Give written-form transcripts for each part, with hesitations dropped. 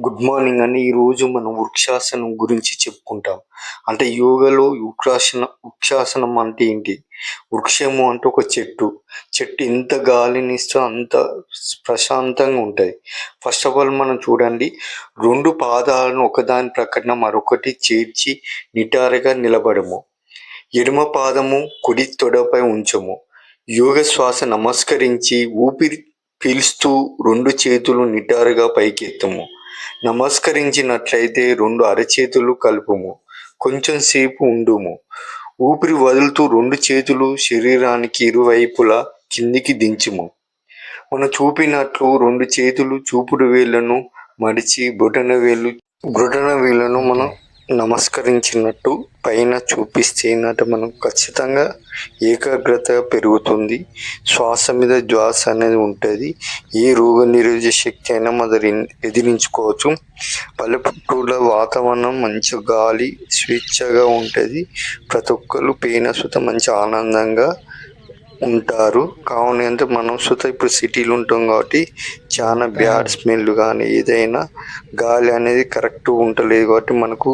Good morning అండి. ఈరోజు మనం వృక్షాసనం గురించి చెప్పుకుంటాం. అంటే యోగాలో వృక్షాసనం అంటే ఏంటి? వృక్షము అంటే ఒక చెట్టు. చెట్టు ఎంత గాలినిస్తే అంత ప్రశాంతంగా ఉంటుంది. ఫస్ట్ ఆఫ్ ఆల్ మనం చూడండి, 2 పాదాలను ఒకదాని ప్రక్కన మరొకటి చేర్చి నిటారుగా నిలబడము. ఎడమ పాదము కుడి తొడపై ఉంచము. యోగ శ్వాస నమస్కరించి ఊపిరి పీలుస్తూ 2 చేతులు నిటారుగా పైకెత్తము. నమస్కరించినట్లయితే 2 అరచేతులు కలుపుము. కొంచెం సేపు ఉండుము. ఊపిరి వదులుతూ 2 చేతులు శరీరానికి ఇరువైపులా కిందికి దించుము. మనం చూపినట్లు 2 చేతులు చూపుడు వేళ్లను మడిచి బ్రొటన వేళ్లను మనం నమస్కరించినట్టు పైన చూపిస్తే మనం ఖచ్చితంగా ఏకాగ్రత పెరుగుతుంది. శ్వాస మీద ధ్యాస అనేది ఉంటుంది. ఏ రోగ నిరోధక శక్తి అయినా మనం ఎదిరించుకోవచ్చు. పల్లెటూళ్ళ వాతావరణం మంచి గాలి స్వేచ్ఛగా ఉంటుంది. ప్రతి ఒక్కరు పేనసుత మంచి ఆనందంగా ఉంటారు. కావున అంటే మనం సుత ఇప్పుడు సిటీలో ఉంటాం కాబట్టి చాలా బ్యాడ్ స్మెల్ కానీ ఏదైనా గాలి అనేది కరెక్ట్ ఉండలేదు కాబట్టి మనకు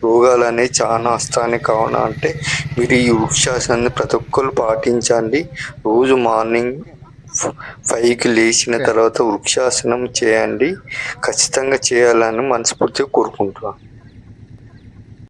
రోగాలు అనేవి చాలా వస్తాయి. కావున అంటే మీరు ఈ వృక్షాసనాన్ని ప్రతి ఒక్కరు పాటించండి. రోజు మార్నింగ్ 5కి లేచిన తర్వాత వృక్షాసనం చేయండి. ఖచ్చితంగా చేయాలని మనస్ఫూర్తిగా కోరుకుంటున్నాను.